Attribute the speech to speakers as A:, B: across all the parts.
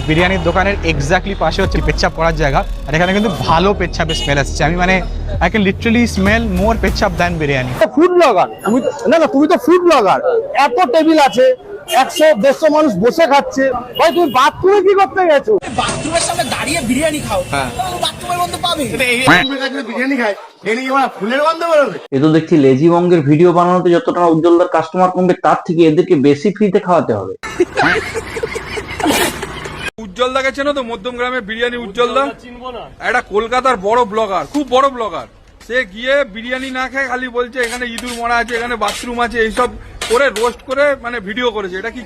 A: বিরিয়ানির দোকানের এক্স্যাক্টলি পাশে হচ্ছে পেচ্ছাপ করার জায়গা, আর এখানে কিন্তু ভালো পেচ্ছাপের স্মেল আসছে। আমি মানে আই ক্যান লিটারালি স্মেল মোর পেচ্ছাপ দ্যান বিরিয়ানি।
B: ফুড ব্লগার তুমি তো ফুড ব্লগার। এত টেবিল আছে, 100-150 মানুষ বসে খাচ্ছে, ভাই তুমি বাথরুমে কি করতে গেছো?
C: বাথরুমের সামনে দাঁড়িয়ে বিরিয়ানি খাও, বাথরুমের গন্ধ পাবে।
B: বিরিয়ানি খায় ফুলের গন্ধ বেরোবে।
D: এ তো দেখছি লেজি বঙ্গের ভিডিও বানানোতে যতটা উজ্জ্বলদার কাস্টমার কমবে, তার থেকে এদেরকে বেশি ফ্রিতে খাওয়াতে হবে।
E: উজ্জ্বলদাকে চেনো তো? মধ্যম গ্রামে বিরিয়ানি উজ্জ্বলদা, একটা কলকাতার বড় ব্লগার, খুব বড় ব্লগার। সে গিয়ে বিরিয়ানি না খেয়ে খালি বলছে এখানে ইঁদুর মরা আছে, এখানে বাথরুম আছে, এইসব করে রোস্ট করে মানে ভিডিও করেছে। এটা কি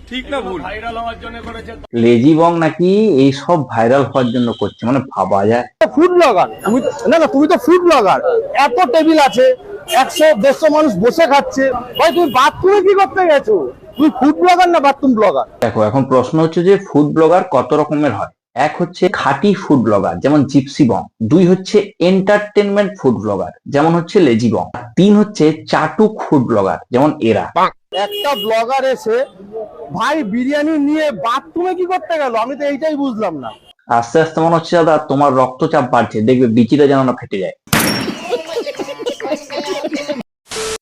E: ঠিক না ভুল?
D: লেজি বং নাকি এই সব ভাইরাল হওয়ার জন্য করছে, মানে ভাবা যায়।
B: ফুড ব্লগার তুমি তো ফুড ব্লগার। এত টেবিল আছে, 100-150 মানুষ বসে খাচ্ছে, ভাই তুমি বাথরুমে কি করতে গেছো? তুমি ফুড ব্লগার না বাথরুম ব্লগার?
D: দেখো, এখন প্রশ্ন হচ্ছে যে ফুড ব্লগার কত রকমের হয়। এক হচ্ছে খাঁটি ফুড ব্লগার, যেমন জিপসি বং। দুই হচ্ছে এন্টারটেনমেন্ট ফুড ব্লগার, যেমন হচ্ছে লেজি বং। তিন হচ্ছে চাটুক ফুড ব্লগার, যেমন এরা।
B: একটা ব্লগার এসে ভাই বিরিয়ানি নিয়ে বাথরুমে কি করতে গেল, আমি তো এইটাই বুঝলাম না।
D: আস্তে আস্তে মনে হচ্ছে দাদা তোমার রক্তচাপ বাড়ছে, দেখবে বিচিটা যেন না ফেটে যায়।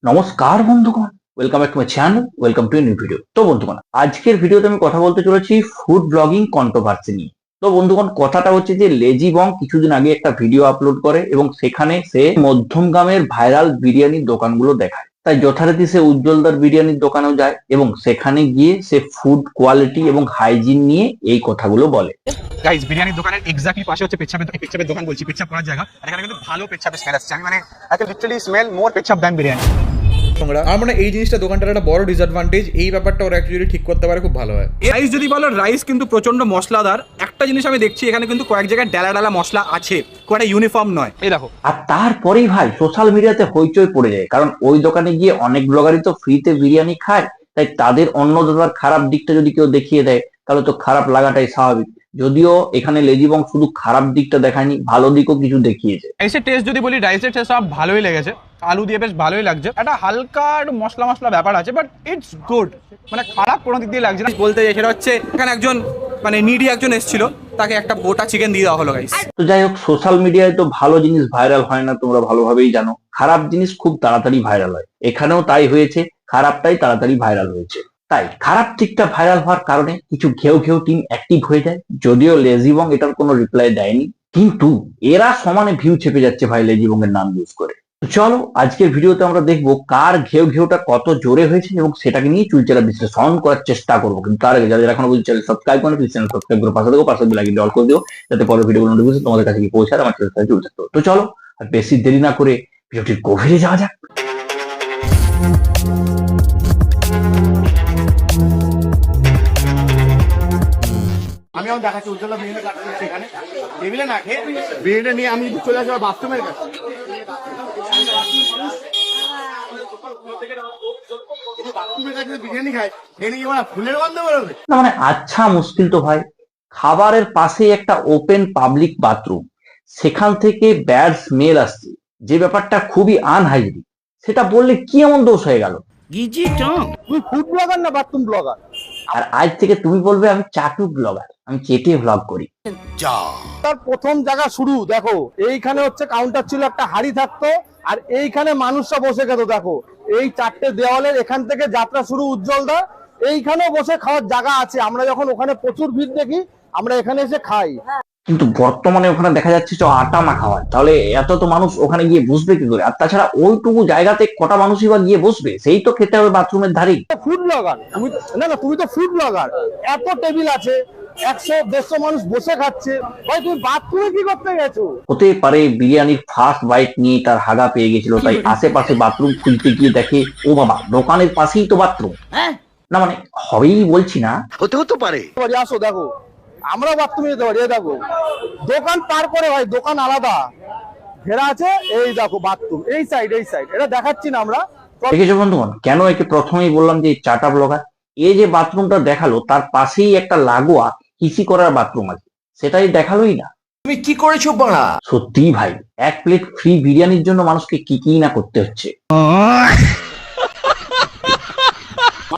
D: নমস্কার বন্ধুগণ, welcome back to my channel, welcome to new video. তো বন্ধুগণ, আজকের ভিডিওতে আমি কথা বলতে চলেছি ফুড ব্লগিং কন্ট্রোভার্সি নিয়ে। তো বন্ধুগণ, কথাটা হচ্ছে যে লেজি বং কিছুদিন আগে একটা ভিডিও আপলোড করে এবং সেখানে সে মধ্যমগ্রামের ভাইরাল বিরিয়ানির দোকানগুলো দেখায়। তাই যথারীতি সে উজ্জ্বলদার বিরিয়ানির দোকানেও যায় এবং সেখানে গিয়ে সে ফুড কোয়ালিটি এবং হাইজিন নিয়ে এই কথাগুলো বলে।
A: গাইস, বিরিয়ানির দোকানের এক্স্যাক্টলি পাশে হচ্ছে পেচ্ছাপের দোকান বলছি, পেচ্ছাপ করার জায়গা, আর এখানে কিন্তু ভালো পেচ্ছাপের স্মেল আসছে। আমি মানে আই ক্যান লিটারালি স্মেল মোর পেচ্ছাপ দ্যান বিরিয়ানি।
F: আমার মানে এই জিনিসটা দোকানটার একটা বড় ডিসঅ্যাডভান্টেজ, এই ব্যাপারটা ওরা অ্যাকচুয়ালি ঠিক করতে পারে, খুব ভালো হয়।
G: রাইস যদি বলো, রাইস কিন্তু প্রচন্ড মশলাদার। একটা জিনিস আমি দেখছি, এখানে কিন্তু কয়েক জায়গায় ডালা ডালা মশলা আছে, খুব একটা ইউনিফর্ম নয়।
A: এই দেখো,
D: আর তারপরেই ভাই সোশ্যাল মিডিয়াতে হইচই পড়ে যায়, কারণ ওই দোকানে গিয়ে অনেক ব্লগারই তো ফ্রিতে বিরিয়ানি খায়। তাই তাদের অন্নদাতার খারাপ দিকটা যদি কেউ দেখিয়ে দেয় তাহলে তো খারাপ লাগাটাই স্বাভাবিক। যদিও এখানে লেজি বং শুধু খারাপ দিকটা দেখায়নি, ভালো দিকও কিছু দেখিয়েছে।
A: রাইসের টেস্ট যদি বলি, রাইসের টেস্ট সব ভালোই লেগেছে, আলু দিয়ে বেশ ভালোই লাগছে। একটা হালকা একটু মশলা মশলা ব্যাপার আছে, বাট ইটস গুড, মানে খারাপ কোনো দিক দিয়ে লাগছে না।
G: বলতে চাই সেটা হচ্ছে, এখানে একজন মানে নিডি একজন এসেছিল, তাকে একটা গোটা চিকেন দিয়ে দেওয়া হলো গাইস।
D: তো যাই হোক, সোশ্যাল মিডিয়ায় তো ভালো জিনিস ভাইরাল হয় না, তোমরা ভালোভাবেই জানো। খারাপ জিনিস খুব তাড়াতাড়ি ভাইরাল হয়, এখানেও তাই হয়েছে, খারাপটাই তাড়াতাড়ি ভাইরাল হয়েছে। তাই খারাপ দিকটা ভাইরাল হওয়ার কারণে কিছু ঘেউ ঘেউ টিম অ্যাক্টিভ হয়ে যায়। যদিও লেজি বং এটার কোনো রিপ্লাই দেয়নি, কিন্তু এরা সমানে ভিউ চেপে যাচ্ছে ভাই লেজি বং এর নাম ইউজ করে। তো চলো, আজকের ভিডিওতে আমরা দেখবো কার ঘেউ ঘেউটা কত জোরে হয়েছে এবং সেটাকে নিয়ে চুলচেরা বিশ্লেষণ করার চেষ্টা করবো। কিন্তু তার আগে যারা এখনো চ্যানেল সাবস্ক্রাইব করে, প্লিজ চ্যানেল সাবস্ক্রাইব করে পাশে দেখো, পাশে বেল অল করে দিও, যাতে পরের ভিডিওগুলো নোটিফিকেশন তোমাদের কাছে গিয়ে পৌঁছায়, আমার চ্যানেল সাথে যুক্ত থাকো। তো চলো, আর বেশি দেরি না করে ভিডিওটির গভীরে যাওয়া যাক।
B: আমি এখন দেখাচ্ছি উজ্জ্বলা বিরিয়ানি কাটছে সেখানে টেবিলে না খেয়ে বিরিয়ানি নিয়ে আমি চলে আসবো বাথরুমের কাছে। বিরিয়ানি খায় ফুলের গন্ধ বেরোবে
D: না মানে আচ্ছা মুশকিল তো ভাই, খাবারের পাশেই একটা ওপেন পাবলিক বাথরুম, সেখান থেকে ব্যাড স্মেল আসছে, যে ব্যাপারটা খুবই আনহাইজিনিক, সেটা বললে কি এমন দোষ হয়ে গেল?
B: তুমি ফুড ব্লগার না বাথরুম ব্লগার?
D: আর আজ থেকে তুমি বলবে আমি চাটুক ব্লগার, আমি চেটে ব্লগ করি।
B: তার প্রথম জায়গা শুরু দেখো, এইখানে হচ্ছে কাউন্টার ছিল, একটা হাড়ি থাকতো, আর এইখানে মানুষরা বসে খেত। দেখো এই চারটে দেওয়ালের এখান থেকে যাত্রা শুরু উজ্জ্বলদা। এইখানেও বসে খাওয়ার জায়গা আছে, আমরা যখন ওখানে প্রচুর ভিড় দেখি আমরা এখানে এসে খাই।
D: কিন্তু বর্তমানে ওখানে দেখা যাচ্ছে আটা মাখা হয়, তাহলে এত তো মানুষ ওখানে গিয়ে বসবে কি করে? আর তাছাড়া ওইটুকু জায়গাতে কটা মানুষই বা গিয়ে বসবে? সেই তো খেতে হবে বাথরুমের ধারেই।
B: ফুড ব্লগার তুমি তো ফুড ব্লগার। এত টেবিল আছে, 100-150 মানুষ বসে খাচ্ছে, ভাই তুমি বাথরুমে কি করতে গেছো?
D: হতে পারে বিরিয়ানির ফার্স্ট বাইট নিয়ে তার হাগা পেয়ে গেছিল, তাই আশেপাশে বাথরুম খুঁজতে গিয়ে দেখে ও বাবা, দোকানের পাশেই তো বাথরুম। না মানে হবেই বলছি না,
B: হতে পারে। আসো দেখো, আমরা বাথরুমে যেতে পারি। দেখো দোকান পার করে ভাই, দোকান আলাদা ঘেরা আছে। এই দেখো বাথরুম এই সাইড, এটা দেখাচ্ছি না আমরা।
D: দেখেছো বন্ধুগণ, কেন একে প্রথমেই বললাম যে চাটা ব্লগার। এই যে বাথরুমটা দেখালো, তার পাশেই একটা লাগোয়া হিসি করার বাথরুম আছে, সেটাই দেখালোই না।
C: তুমি কি করেছো বাড়া?
D: সত্যি ভাই, এক প্লেট ফ্রি বিরিয়ানির জন্য মানুষকে কি কি না করতে হচ্ছে।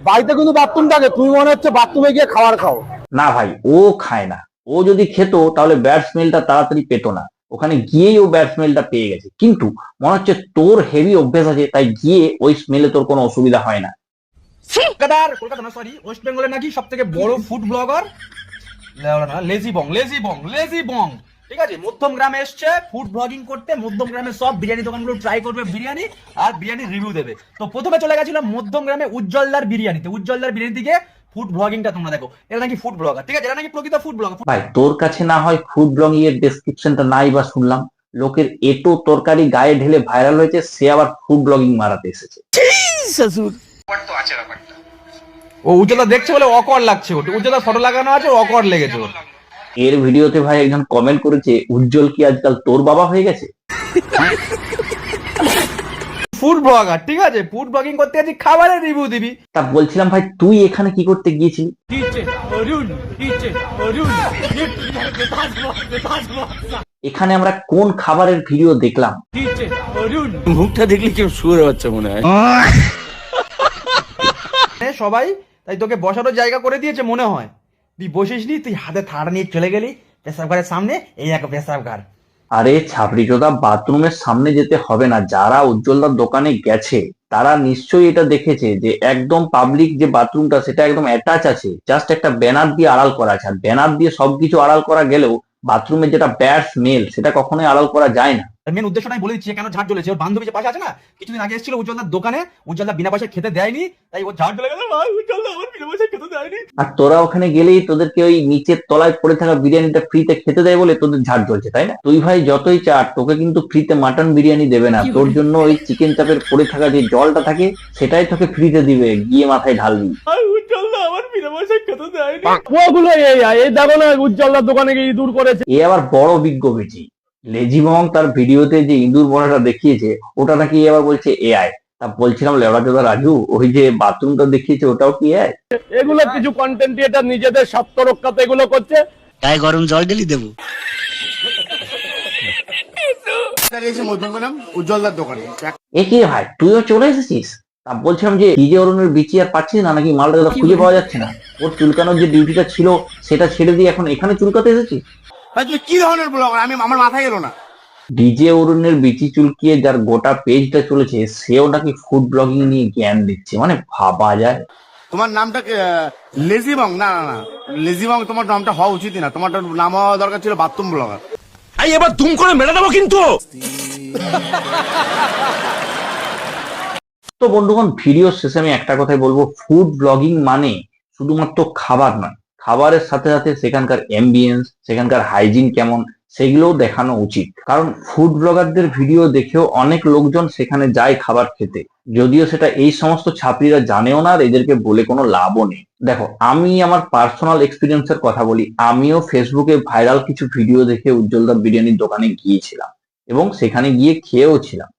B: বাড়িতে কিন্তু বাথরুম থাকে, তুমি মনে হচ্ছে বাথরুমে গিয়ে খাবার খাও।
D: না ভাই, ও খায় না। ও যদি খেত তাহলে ব্যাড স্মেলটা তাড়াতাড়ি পেত না। ওখানে গিয়েই ও ব্যাড স্মেলটা পেয়ে গেছে, কিন্তু মনে হচ্ছে তোর হেভি অভ্যেস আছে, তাই গিয়ে ওই স্মেলে তোর কোনো অসুবিধা হয় না।
G: কলকাতা না সরি, ওয়েস্ট বেঙ্গলের নাকি সব থেকে বড় ফুড ব্লগার লেজি বং, ঠিক আছে, মধ্যম গ্রামে এসছে ফুড ব্লগিং করতে। মধ্যম গ্রামে সব বিরিয়ানি দোকানগুলো ট্রাই করবে বিরিয়ানি, আর বিরিয়ানি রিভিউ দেবে। তো প্রথমে চলে গেছিল মধ্যম গ্রামে উজ্জ্বলদার বিরিয়ানিতে। উজ্জ্বলদার বিরিয়ানি থেকে ফুড ব্লগিংটা তোমরা দেখো, এটা নাকি ফুড ব্লগার, ঠিক আছে, এটা নাকি প্রকৃত ফুড ব্লগার।
D: ভাই তোর কাছে না হয় ফুড ব্লগিং এর ডেসক্রিপশনটা নাই বা শুনলাম, লোকের এটো তরকারি গায়ে ঢেলে ভাইরাল হয়েছে, সে আবার ফুড ব্লগিং মারাতে এসেছে।
G: ও উজ্জ্বলদা দেখছে বলে অকওয়ার্ড লাগছে, ওটা উজ্জ্বলদা ফটো লাগানো আছে, অকওয়ার্ড লেগেছে ওর।
D: এর ভিডিওতে ভাই একজন কমেন্ট করেছে, উজ্জ্বল কি আজকাল তোর বাবা হয়ে গেছে?
G: ফুড ব্লগার, ঠিক আছে, ফুড ব্লগিং করতে গেছি, খাবারের রিভিউ দিবি।
D: তা বলছিলাম ভাই, তুই এখানে কি করতে গিয়েছিলি? এখানে আমরা কোন খাবারের ভিডিও দেখলাম?
C: মুখটা দেখলে কেউ শুয়ে হচ্ছে মনে হয়।
G: সবাই তাই তোকে বসানোর জায়গা করে দিয়েছে মনে হয়, তুই বসিস নি, তুই হাতে থাড়া নিয়ে চলে গেলি পেশাবঘরের সামনে, এই এক পেশাবঘর।
D: আরে ছাপড়ি চোদা, বাথরুমের সামনে যেতে হবে না। যারা উজ্জ্বলদার দোকানে গেছে তারা নিশ্চয়ই এটা দেখেছে যে একদম পাবলিক যে বাথরুমটা সেটা একদম অ্যাটাচ আছে, জাস্ট একটা ব্যানার দিয়ে আড়াল করা আছে। আর ব্যানার দিয়ে সবকিছু আড়াল করা গেলেও বাথরুমের যেটা ব্যাড স্মেল সেটা কখনোই আড়াল করা যায় না।
G: মেন উদ্দেশ্যটাই বলে দিচ্ছি, কেন ঝাড় জ্বলেছে। ওর বান্ধবী যে পাশে আছে না, কিছুদিন আগে এসেছিল উজ্জ্বলদার দোকানে, উজ্জ্বলদা বিনা পয়সায় খেতে দেয়নি, তাই ও ঝাড় জ্বলে গেল, ভাই উজ্জ্বলদা আমার বিনা পয়সায় খেতে দেয়নি।
D: আর তোরা ওখানে গেলেই তোদেরকে ওই নিচের তলায় পড়ে থাকা বিরিয়ানিটা ফ্রিতে খেতে দেয় বলে তোদের ঝাড় জ্বলছে, তাই না? তুই ভাই যতই চাট, তোকে কিন্তু ফ্রিতে মাটন বিরিয়ানি দেবে না। তোর জন্য ওই চিকেন চাপের পড়ে থাকা যে জলটা থাকে সেটাই তোকে ফ্রিতে দিবে, গিয়ে মাথায় ঢালবি।
G: উজ্জ্বলদা আমার বিনা পয়সায় খেতে দেয়নি।
B: ওগুলো এই দেখো না উজ্জ্বলদার দোকানে গিয়ে ইঁদুর করেছে।
D: এ আবার বড় বিজ্ঞ বেটি। লেজিমং তার ভিডিওতে যে ইঁদুর মরাটা দেখিয়েছে ওটা নাকি আবার বলছে এআই। তা বলছিলাম লেওড়া চোদা রাজু, ওই যে বাথরুমটা দেখিয়েছে ওটাও কি এআই?
B: এগুলো কিছু কন্টেন্ট ক্রিয়েটর নিজেদের স্বার্থ রক্ষাতে এগুলো করছে।
C: তাই গরম জল ঢেলি দেবো।
B: উজ্জ্বলদার দোকানে
D: এ কি ভাই, তুইও চলে এসেছিস? তা বলছিলাম যে ডিজে অরুণের বিচি আর পাচ্ছিস না নাকি? মালটা খুঁজে পাওয়া যাচ্ছে না। ওর চুলকানোর যে ডিউটিটা ছিল সেটা ছেড়ে দিয়ে এখন এখানে চুলকাতে এসেছিস?
B: তুই কি ধরনের ব্লগার, আমি আমার মাথায় এলো না।
D: ডিজে অরুণের বিচি চুলকিয়ে যার গোটা পেজটা চলেছে, সেও নাকি ফুড ব্লগিং নিয়ে জ্ঞান দিচ্ছে, মানে ভাবা যায়।
B: তোমার নামটা লেজিবং? না না না, লেজিবং তোমার নামটা হওয়া উচিত না, তোমার নাম হওয়া দরকার ছিল বাথরুম ব্লগার।
C: এই এবার দুম করে মেরে দেবো কিন্তু।
D: তো বন্ধুগণ, ভিডিওর শেষে আমি একটা কথাই বলবো, ফুড ব্লগিং মানে শুধুমাত্র খাবার নয়, খাবারের সাথে সাথে সেখানকার অ্যাম্বিয়েন্স, সেখানকার হাইজিন কেমন সেগুলোও দেখানো উচিত। কারণ ফুড ব্লগারদের ভিডিও দেখেও অনেক লোকজন সেখানে যায় খাবার খেতে, যদিও সেটা এই সমস্ত ছাত্রীরা জানেও না, আর এদেরকে বলে কোনো লাভও নেই। দেখো, আমি আমার পার্সোনাল এক্সপিরিয়েন্সের কথা বলি। আমিও ফেসবুকে ভাইরাল কিছু ভিডিও দেখে উজ্জ্বলদার বিরিয়ানির দোকানে গিয়েছিলাম এবং সেখানে গিয়ে খেয়েও ছিলাম।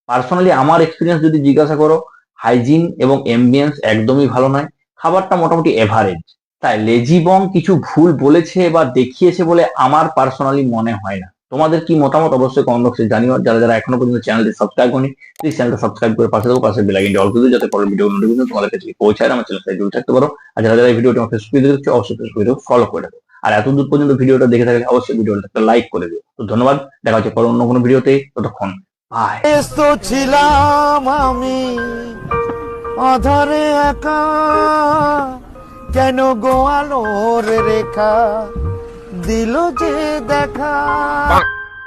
D: পার্সোনালি আমার এক্সপিরিয়েন্স যদি জিজ্ঞাসা করো, হাইজিন এবং এম্বিয়েন্স একদমই ভালো নয়, খাবারটা মোটামুটি এভারেজ। তাই লেজিবং কিছু ভুল বলেছে বা দেখিয়েছে বলে আমার পার্সোনালি মনে হয় না। তোমাদের কি মতামত অবশ্যই কমেন্ট বক্সে জানিও। যারা যারা এখনো পর্যন্ত চ্যানেলটি সাবস্ক্রাইব করেনি, প্লিজ চ্যানেলটা সাবস্ক্রাইব করে পাশে থাকো, পাশে বেল আইকনটি অল করে দিও, যাতে পরের ভিডিও নোটিফিকেশন তোমাদের কাছে পৌঁছায়, আমার চ্যানেল সাথে জুড়ে থাকতে পারো। আর যারা যারা এই ভিডিওটি আমার ফেসবুকে দেখছো, অবশ্যই ফেসবুকে ফলো করে রাখো। আর এত দূর পর্যন্ত ভিডিওটা দেখে থাকলে অবশ্যই ভিডিওটা একটা লাইক করে দিও। তো ধন্যবাদ, দেখা হচ্ছে পরে অন্য কোনো ভিডিওতে, ততক্ষণ বাই।
H: তো ছিলাম আমি অধরে একা, কেন গোয়ালোর রেখা দিল যে দেখা।